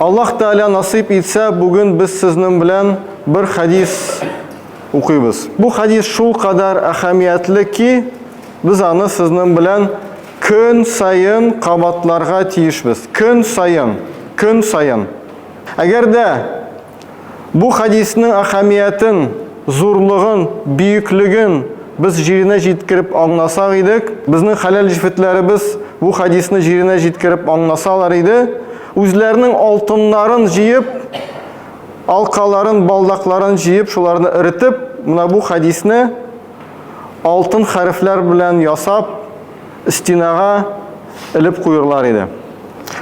Аллаһ Тәала насип итсә, бүген без сезнең белән бер хадис укыйбыз. Бу хадис шул кадәр әһәмиятле ки, без аны сезнең белән көн сайын кабатларга тиешбез. Көн сайын. Әгәр дә бу хадисның әһәмиятен, зурлыгын, бөеклеген biz җиренә җиткереп аңласак идек, безнең хәләл җифетләребез бу хадисны җиренә җиткереп аңласалар иде, үзләренең алтыннарын җыеп, алкаларын, балдакларын җыеп, шуларны иритеп, менә бу хадисны алтын хәрефләр белән ясап, стенага илеп куярлар иде.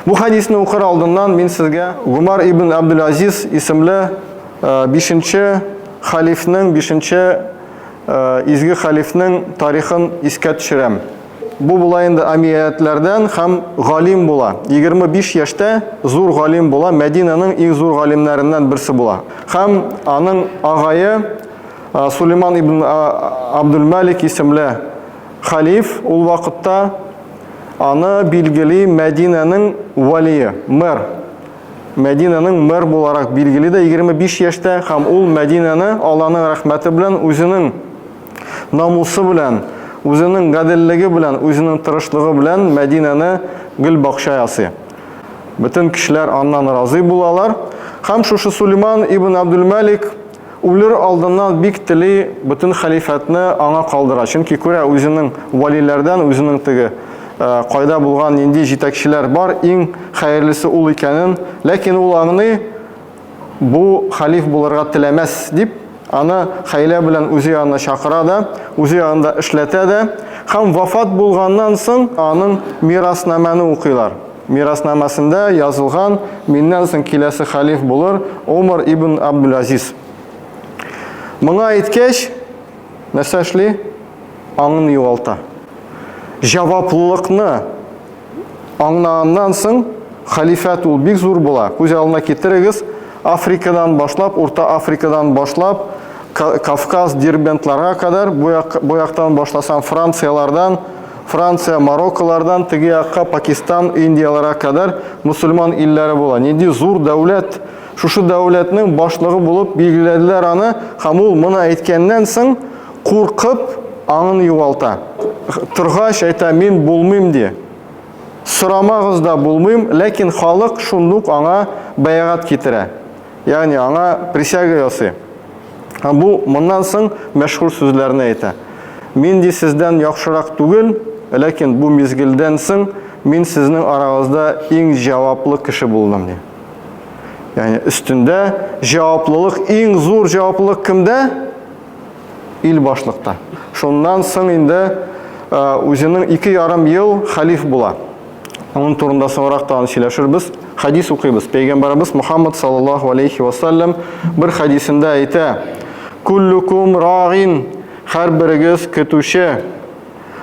Бу хадисны укыр алдыннан мин сезгә Умар ибн Абдул-Азиз исемле 5-нче халифның, 5-нче изге халифның тарихын искә төшерәм. Бу була инде амиятләрдән һәм галим була. 25 яшьтә зур галим була, Мәдинаның иң зур галимнәреннән берсе була. Һәм аның агае Сулейман ибн Абдул-Малик исемле халиф ул вакытта аны билгели Мәдинаның валие, мэр. Мәдинаның мэр буларак билгели дә 25 яшьтә һәм ул Мәдинаны Аллаһның рәхмәте белән, үзенең намусы белән, үзенең гаделлеге белән, үзенең тырышлыгы белән Мәдинаны гөл бакча ясый. Бөтен кешеләр аннан разый булалар. Һәм шушы Сулейман ибн Абдул-Малик үлер алдыннан бик тели бөтен халифатны аңа калдыра. Чөнки күрә үзенең валиләрдән, үзенең теге кайда булган нинди җитәкчеләр бар, иң хәерлесе ул икәнен, ләкин ул аңны бу халиф булырга теләмәс дип, аны хәйлә белән үзе янына чакыра да, үзе янында эшләтә дә, һәм вафат булганнан соң аның мираснаманы укыйлар. Мираснамасында язылган, миннән соң киләсе халиф булыр Умар ибн Абдул-Азиз. Моңа әйткәч, нәрсә эшли? Аңын югалта. Җаваплылыкны аңлаганнан соң халифат ул бик зур була. Күз алдына китерегез, Африкадан башлап, Урта Африкадан башлап, Кавказ, Дербентларга кадәр, бу яктан башласаң Франциялардан, Франция, Марокколардан, теге якка Пакистан, Индияларга кадәр мусульман илләре була. Нинди зур дәүләт, шушы дәүләтнең башлыгы булып билгеләделәр аны, һәм ул моны әйткәннән соң куркып аңын югалта. Торгач әйтә, мин булмыйм ди. Сорамагыз да булмыйм, ләкин халык шундук аңа бәягат китерә. Ягъни аңа присяга ясый. Бу моннан соң мәшһүр сүзләрне әйтә. Мин ди сездән яхшырак түгел, ләкин бу мизгелдән соң мин сезнең арагызда иң җаваплы кеше булдым ди. Ягъни өстендә җаваплылык, иң зур җаваплылык кемдә? Ил башлыкта. Шуннан соң инде үзенең 2,5 ел халиф була. Onun турында соңрак та сөйләшербез. Хадис укыйбыз. Пәйгамбәрбез Мухаммад саллаллаху алейхи ва саллям бер хадисендә әйтә: "Куллукум рагин", һәр берегез көтүче,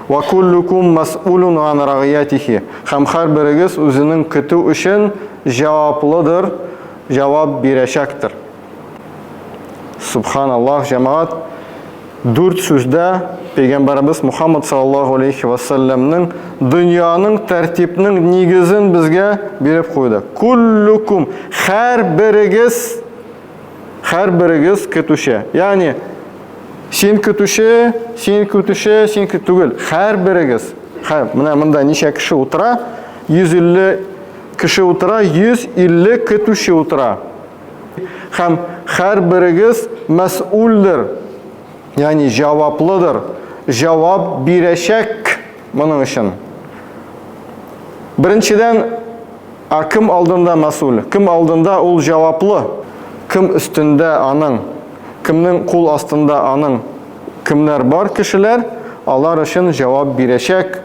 "Ва куллукум мас'улун ан рагиятихи", һәм һәр берегез үзенең көтү өчен җаваплыдыр, җавап бирәчәктер. Субханаллах, җәмәгать, 4 сүздә Пәйгамбәрбез Мухаммад саллаллаху алейхи ва саллямның дөньяның тәртипнең нигезен безгә биреп куйды. Куллукум, һәр берегез көтүче. Ягъни син көтүче, син түгел. Һәр берегез. Менә монда ничә кеше утыра? 150 кеше утыра, 150 көтүче утыра. Һәм һәр берегез мәс'улдыр. Ягъни җаваплыдыр. Җавап бирәчәк моның өчен. Беренчедән, кем алдында мәс'ул? Кем алдында ул җаваплы? Кем өстендә аның? Кемнең кул астында аның? Кемнәр бар кешеләр? Алар өчен җавап бирәчәк.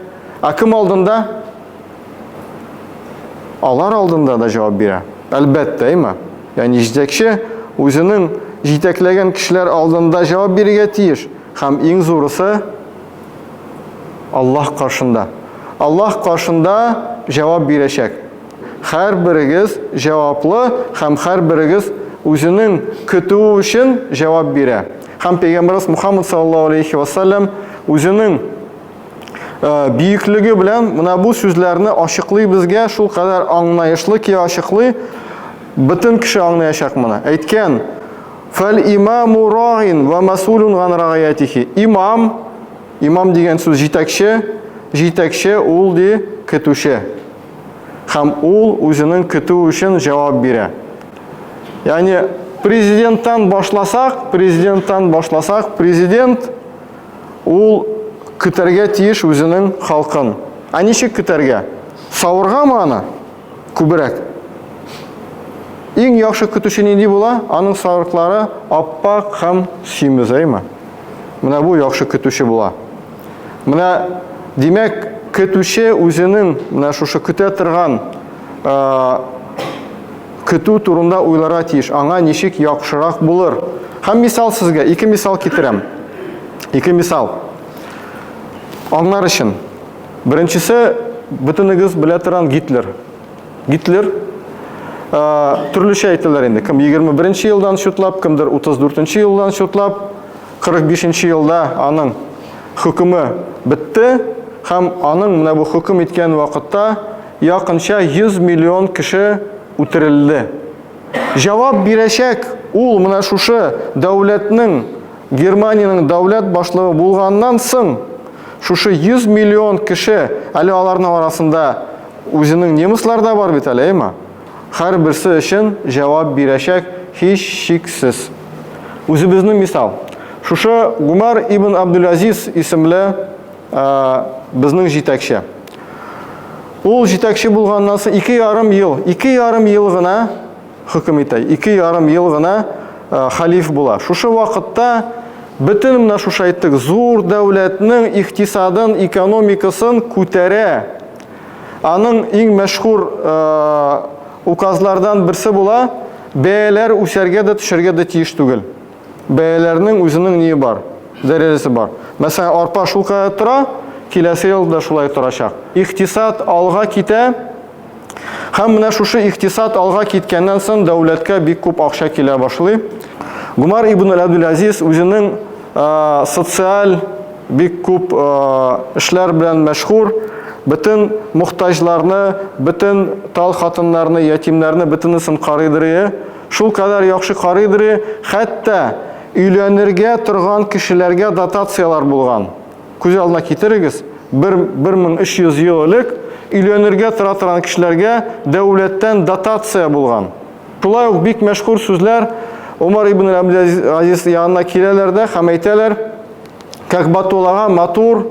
Кем алдында? Алар алдында да җавап бирә. Әлбәттә, әйме? Ягъни җитәкче үзенең җитәкләгән кешеләр алдында җавап бирергә тиеш. Һәм иң зурысы Аллаһ каршында. Аллаһ каршында җавап бирәчәк. Һәр берегез җаваплы һәм һәр берегез үзенең көтүе өчен җавап бирә. Һәм Пәйгамбәрбез Мухаммад саллаллаху алейхи ва саллям үзенең бөеклеге белән менә бу сүзләрне ачыклый безгә, шул кадәр аңлаешлы ки ачыклый. Bütün kişi anlayacak bunu. Әйткен, "Фәл имаму рағин ва масулун ган рағаятихи." Имам деген сөз жетекші ул ди көтүші. Һәм ул үзенең көтү өчен җавап бирә. Яни президенттан башласак, президент ул көтәргә тиеш үзенең халкын. Ничек көтәргә? Савыргамы аны? Күбрәк. Иң яхшы көтүче нинди була? Аның савырклары аппак һәм симез, әйме? Менә бу яхшы көтүче була. Менә димәк, көтүче үзенең менә шушы көтә торган көтү турында уйларга тиеш. Аңа ничек яхшырак булыр? Һәм мисал сезгә, ике мисал китерәм. Ике мисал. Аңлар өчен. Беренчесе, бөтенегез белә торган Гитлер. Гитлер төрлечә әйтәләр инде. Кем 21 елдан шутлап, кемдер 34 елдан шутлап, 45 елда аның хөкеме бетте һәм аның менә бу хөкем иткән вакытта якынча 100 миллион кеше үтерелде. Җавап бирәчәк ул менә шушы дәүләтнең, Германиянең дәүләт башлыгы булганнан соң шушы 100 миллион кеше, әле аларның арасында үзенең немецлар да бар бит әле, әйме? Һәр берсе өчен җавап бирәчәк һич шиксез. Үзебезнең мисал. Шушы Гумар ибн Абдул-Азиз исемле безнең җитәкче. Ул җитәкче булганнан соң 2,5 ел гына хөкем итә. 2,5 ел гына халиф була. Шушы вакытта бөтен менә шушы әйттек, зур дәүләтнең икътисадын, экономикасын күтәрә. Аның иң мәшһүр указлардан берсе була, бәяләр үсәргә дә төшәргә дә тиеш түгел. Бәяләрнең үзенең ни бар? Дәрәҗәсе бар. Мәсәлән, арпа шулкая тора, киләсе елда шулай торачак. Икътисад алга китә. Һәм менә шушы икътисад алга киткәннән соң дәүләткә бик күп акча килә башлый. Гумар ибн Абдул-Азиз үзенең социаль бик күп эшләр белән мәшһүр. Bütün muhtaçlarını, bütün tal хатыннарны, ятимнәрне бөтенесен карыйдыры, шул кадәр яхшы карыйдыры, хәтта өйләнергә торган кешеләргә дотациялар булган. Күз алдына китерегез, 1300 ел элек өйләнергә тора торган кешеләргә дәүләттән дотация булган. Шулай ук бик мәшһүр сүзләр Умар ибн Абдул-Азиз янына киләләр дә һәм әйтәләр, как Батулага матур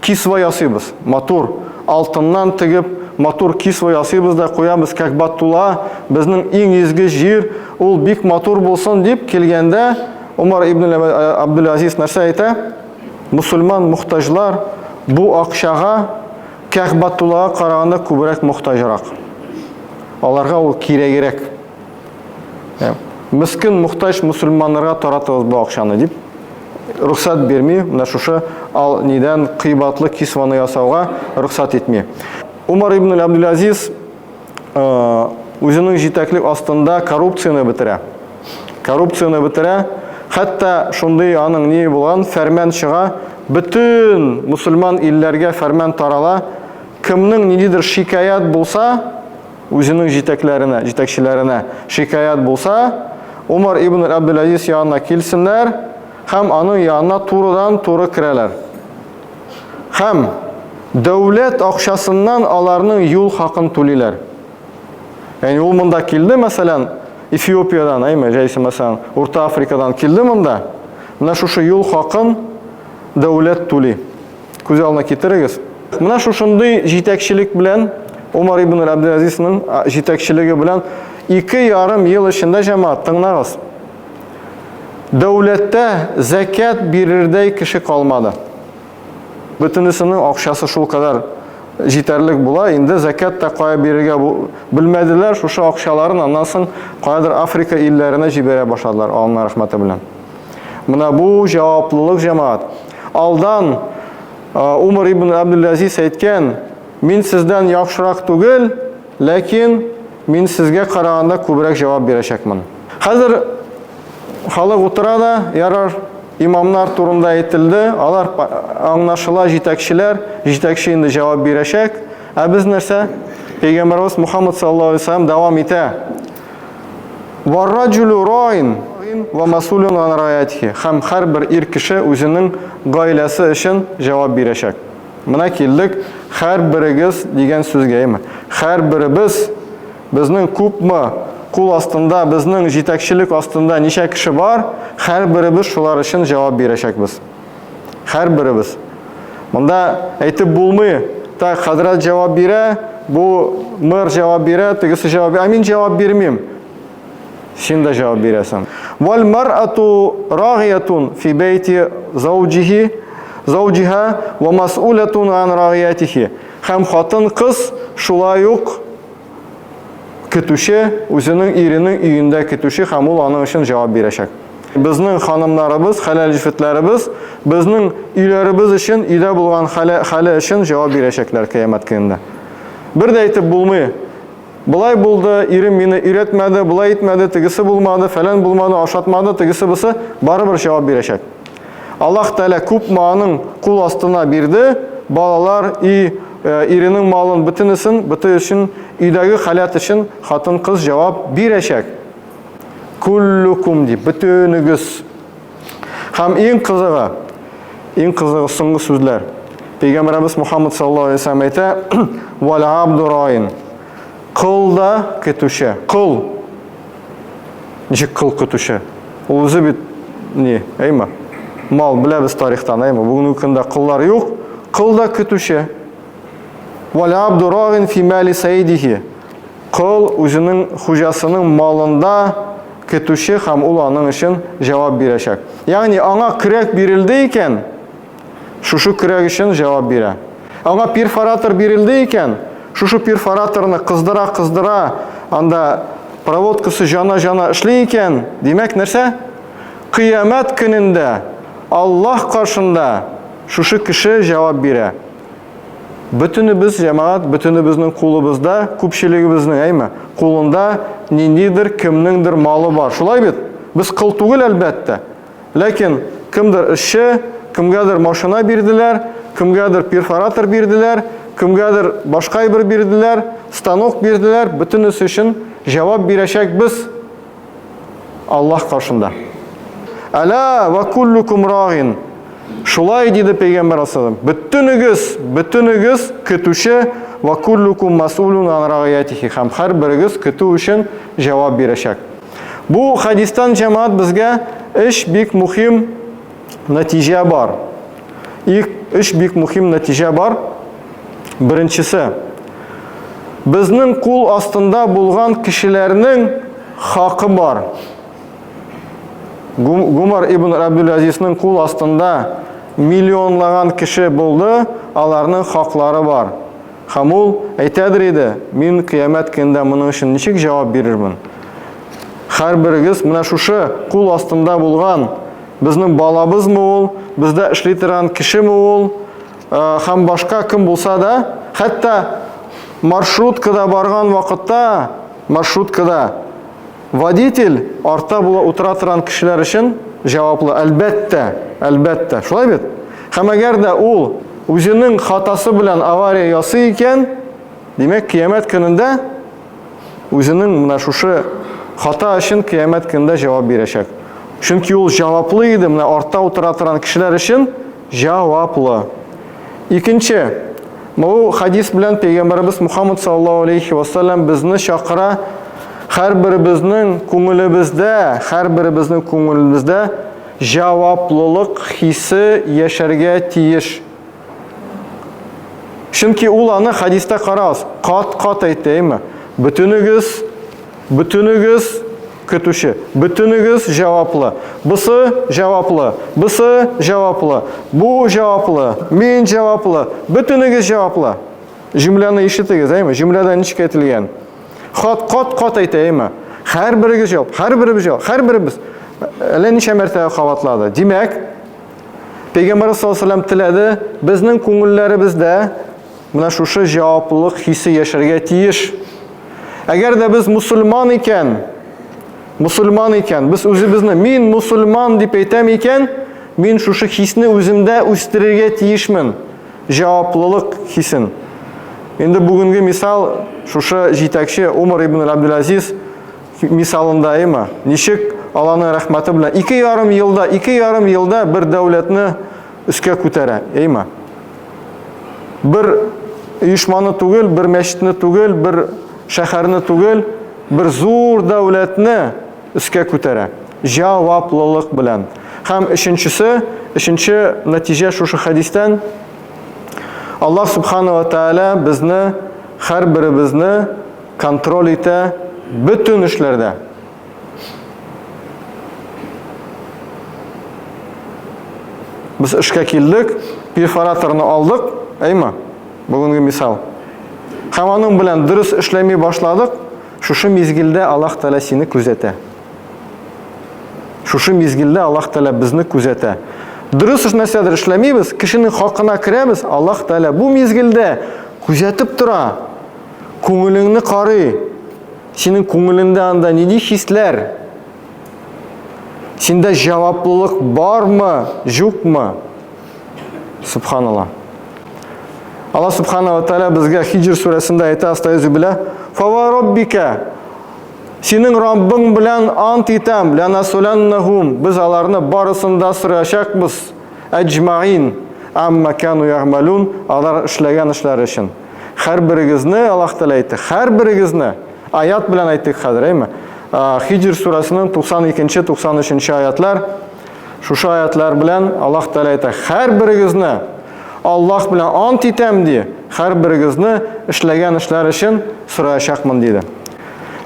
кисва ясыйбыз. Матур алтыннан тегеп, матур кисва ясыйбыз да куябыз, как Батула, безнең иң изге җир, ул бик матур булсын дип килгәндә, Умар ибн Абдул-Азиз нәрсә әйтә? Мусульман мухтаҗлар бу акчага как Батулага караганда күбрәк мухтаҗрак. Аларга ул кирәгрәк. Мискин мухтаҗ мусульманнарга таратыгыз бу акчаны дип рөхсәт берми, менә шушы ал нидән кыйбатлы кисваны ясауга рөхсәт итми. Умар ибн Абдул-Азиз үзенең җитәклек астында коррупцияны бетерә. Хәтта шундый аның ни булган фәрман чыга, бөтен мусульман илләргә фәрман тарала, кемнең ниндидер шикаят булса, үзенең җитәкчеләренә шикаят булса, Умар ибн Абдул-Азиз янына килсеннәр, һәм аның янына турыдан-туры керәләр. Һәм дәүләт акчасыннан аларның юл хакын түлиләр. Яни ул монда килде, мәсәлән, Эфиопиядан, җайсы мәсәлән, Урта Африкадан килде монда. Менә шушы юл хакын дәүләт түли. Күз алдына китерегез. Менә шушындый җитәкчелек белән Умар ибн Абдул-Азизның җитәкчелеге белән 2,5 ел эчендә җәмәгать тыңлагыз. Дәүләттә закят бирердәй кеше калмады. Бөтенесенең акчасы шул кадәр җитәрлек була, инде закят та кая бирергә белмәделәр, шушы акчаларын аннан соң каядыр Африка илләренә җибәрә башладылар, Аллаһның рәхмәте белән. Менә бу җаваплылык җәмәгать. Алдан Умар ибн Абдул-Азиз әйткән, мин сездән яхшырак түгел, ләкин мин сезгә караганда күбрәк җавап бирәчәкмен. Хәзер халык утыра да, ярар, имамнар турында әйтелде, алар аңлашыла җитәкче инде җавап бирәчәк. Ә без нәрсә? Пәйгамбәрбез Мухаммад саллаллаһу алейһи ва саллям дәвам итә. Варраджулу райин ва масулун ан раятихи. Һәм һәрбер ир кеше үзенең гаиләсе өчен җавап бирәчәк. Менә килдек һәрберегез дигән сүзгә. Һәрберебез безнең күпме кул астында, безнең җитәкчелек астында ничә кеше бар, һәрберебез шулар өчен җавап бирәчәкбез. Һәрберебез. Монда әйтеп булмый, та хәзрәт җавап бирә, бу мэр җавап бирә, тегесе җавап бирә, мин җавап бирмим. Син дә җавап бирәсең. Вал мар'ату рагиятун фи бейти zawjiha ва мас'улатун ан рагиятихи. Һәм хатын кыз шулай ук көтүче, үзенең иренең өендә көтүче, һәм ул аның өчен җавап бирәчәк. Безнең ханымнарыбыз, хәләл җифетләребез, безнең өйләребез өчен, өйдә булган хәле өчен җавап бирәчәкләр кыямәт көнендә. Бер дә әйтеп булмый. Булай булды, ирем мине өйрәтмәде, булай итмәде, тегесе булмады, фәлән булмады, ашатмады, тегесе бусы, барыбер җавап бирәчәк. Аллаһ Тәала күпме аның кул астына бирде, балалар, иренең малын бөтенесен, бөте өчен, өйдәге халат өчен хатын кыз җавап бирәчәк. Куллукум дип, бөтенегез. Һәм иң кызыгы соңгы сүзләр. Пәйгамбәрбез Мухаммад саллаллаху алейхи ва саллям әйтә: "Вал абду раин." Кыл да көтүче. Кыл. Ничек кыл көтүче? Ул үзе бит не, әйме? Мал беләбез тарихтан, әйме? Бүгенге көндә кыллар юк. Кыл да көтүче. Вал абду раин фи мали сайдихи. Кыл үзенең хуҗасының малында көтүче, һәм ул аның өчен җавап бирәчәк. Ягъни аңа көрәк бирелде икән, шушы көрәк өчен җавап бирә. Аңа перфоратор бирелде икән, шушы перфораторны кыздыра, анда проводкасы жана эшли икән, димәк нәрсә? Кыямәт көнендә Аллаһ каршында шушы кеше җавап бирә. Бөтенебез җәмәгать, бөтенебезнең кулыбызда, күпчелегебезнең, әйме, кулында ниндидер кемнеңдер малы бар. Шулай бит? Без кыл түгел әлбәттә. Ләкин кемдер эшче, кемгәдер машина бирделәр, кемгәдер перфоратор бирделәр, кемгәдер башка бер бирделәр, станок бирделәр, бөтенесе өчен җавап бирәчәк без Аллаһ каршында. Ала ва куллукум рагин. Шулай диде Пәйгамбәр саллаллаху алейхи ва саллям. Бөтенегез көтүче, ва куллукум мас'улун ан рагиятихи. Һәм һәрберегез көтү өчен җавап бирәчәк. Бу хадистан җәмәгать безгә эш бик мөһим нәтиҗә бар. Эш бик мөһим нәтиҗә бар. Беренчесе, безнең кул астында булган кешеләрнең хакы бар. Гумар ибн Абдул-Азизнең кул астында миллионлаган кеше булды, аларның хаклары бар. Һәм ул әйтәдер иде: "Мин кыямәт көндә моның өчен ничек җавап бирермен?" Һәрберегез менә шушы кул астында булган безнең балабызмы ул, бездә эшли торган кешеме ул, һәм башка кем булса да, хәтта маршруткада барган вакытта, маршруткада водитель арта була утыра торган кешеләр өчен җаваплы, әлбәттә. Шулай бит? Һәм әгәр дә ул үзенең хатасы белән авария ясый икән, димәк, кыямәт көнендә үзенең менә шушы хата өчен кыямәт көнендә җавап бирәчәк. Чөнки ул җаваплы иде, менә артта утыра торган кешеләр өчен җаваплы. Икенче, бу хадис белән Пәйгамбәрбез Мухаммад саллаллаху алейхи ва саллям безне чакыра һәрберебезнең күңелебездә җаваплылык хисе яшәргә тиеш. Чөнки ул аны хадистә карагыз, кат әйтәме? Бөтенегез көтүче, бөтенегез җаваплы. Бусы җаваплы, бу җаваплы, мин җаваплы, бөтенегез җаваплы. Җөмләне ишетегез, әйме? Җөмләдә ничек әйтелгән? Кат әйтәме? Һәрберегез җавап, һәрберебез. Әллә ничә мәртәбә кабатлады. Димәк, Пәйгамбәр саллаллаху алейхи ва саллям теләде, безнең күңелләребездә менә шушы җаваплылык хисе яшәргә тиеш. Әгәр дә без мусульман икән, без үзебезне мин мусульман дип әйтәм икән, мин шушы хисне үземдә үстерергә тиешмен. Җаваплылык хисен. Инде бүгенге мисал шушы җитәкче Умар ибн Абдул-Азиз мисалында ема. Ничек Алланың рәхмәте белән 2,5 елда бер дәүләтне үскә күтәрә, ема. Бер оешманы түгел, бер мәчетне түгел, бер шәһәрне түгел, бер зур дәүләтне үскә күтәрә. Җаваплылык белән. Һәм өченче нәтиҗә шушы хадистан Аллаһ Субхану ва Тааля безне, һәрберебезне контроль итә бөтен эшләрдә. Biz эшкә килдек, перфораторны алдык, әйме? Бүгенге мисал. Һәм аның белән дөрес эшләмәй башладык, шушы мизгилдә Аллаһ Тааля сине күзәтә. Шушы мизгилдә Аллаһ Тааля безне күзәтә. Дөрес нәрсәдер эшләмибез, кешенең хакына керәбез, Аллаһ Тааля бу мизгилдә күзәтеп тора. Күңелеңне карый. Синең күңелеңдә анда нинди хисләр? Синдә җаваплылык бармы, юкмы? Субханаллах. Аллаһ Субхану ва Тааля безгә Хиҗр сүрәсендә әйтә, астайзу билlah: "Фава раббика", синең Раббың белән ант итәм, ланасуланнахум, без аларны барысын да сорашакбыз, аҗмаин, амма кану яъмалун, алар эшләгән эшләр өчен. Һәрберегезне Аллаһ Тааля әйтте, һәрберегезне аят белән әйттек хәзер, әйме? Хиҗр сүрәсенең 92-93 аятлар, шушы аятлар белән Аллаһ Тааля әйтә, һәрберегезне Аллаһ белән ант итәм ди, һәрберегезне эшләгән эшләр өчен сорашакмын диде.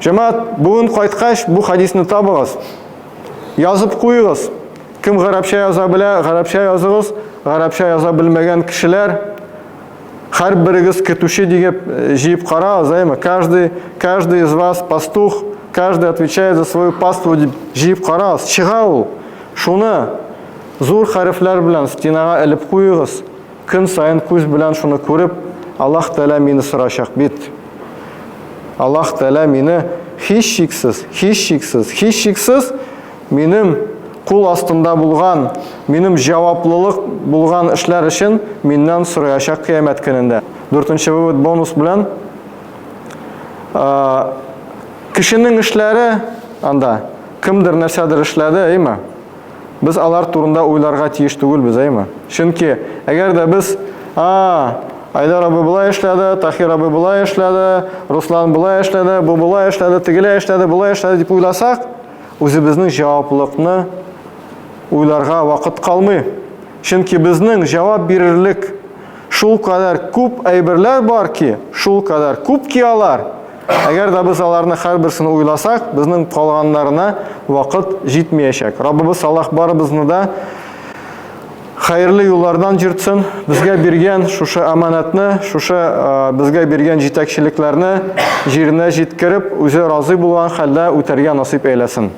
Җәмәгать, бүген кайткач бу хадисны табыгыз. Язып куйыгыз. Кем гарәпчә яза белә, гарәпчә языгыз. Гарәпчә яза белмәгән кешеләр һәрберегез көтүче дип җыеп карагыз, әйме? Каждый из вас пастух, каждый отвечает за свою паству дип җыеп карагыз. Чыга ул. Шуны зур хәрефләр белән стенага элеп куйыгыз. Көн сайын күз белән шуны күреп, Аллаһ Тааля мине сорашак бит. Аллаһ Тааля мине һичшиксез минем кул астында булган, минем җаваплылык булган эшләр өчен миннән сорашак кыямәт көнендә. 4нче вывод бонус белән кешенең эшләре анда кемдер нәрсәдер эшләде, әйме? Biz алар турында уйларга тиеш түгелбез, әйме? Чөнки әгәр дә без Айдар абый булай эшләде, Тахир абый булай эшләде, Руслан булай эшләде, бу булай эшләде, тегеләй эшләде, булай эшләде дип уйласак, үзебезнең җаваплылыкны уйларга вакыт калмый. Чөнки безнең җавап бирерлек шул кадәр күп әйберләр бар ки, шул кадәр күп ки алар. Әгәр дә без аларны һәрберсен уйласак, безнең калганнарына вакыт җитмәячәк. Раббыбыз Аллаһ барыбызны да хәерле юллардан җиртсын, безгә биргән шушы аманатны, шушы безгә биргән җитәкчелекләрне җиренә җиткереп, үзе разый булган хәлдә үтәргә насыйп әйләсен.